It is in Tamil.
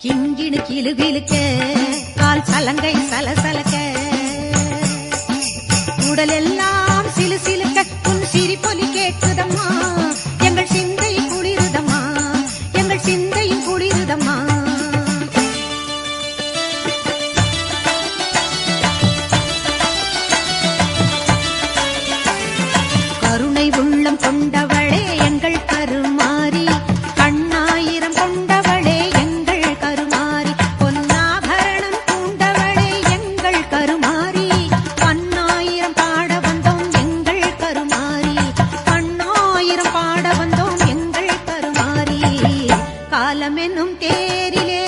கிங்கிடு கிளுகிழுக்க கால் சலங்கை சலசலக்க உடலெல்லாம் சிலு சிலுக்க உன் சிரிப்பொலி கேட்குதம்மா எங்கள் சிந்தை குளிருதம்மா எங்கள் சிந்தையும் குளிருதம்மா கருணை உள்ளம் கொண்டவளே எங்கள் கருமாரி கண்ணாயிரம் கொண்டவளே எங்கள் கருமாரி பொன்னாபரணம் பூண்டவளே எங்கள் கருமாரி பன்னாயிரம் பாட வந்தோம் எங்கள் கருமாரி பன்னாயிரம் பாட வந்தோம் எங்கள் கருமாரி காலம் என்னும் தேரிலே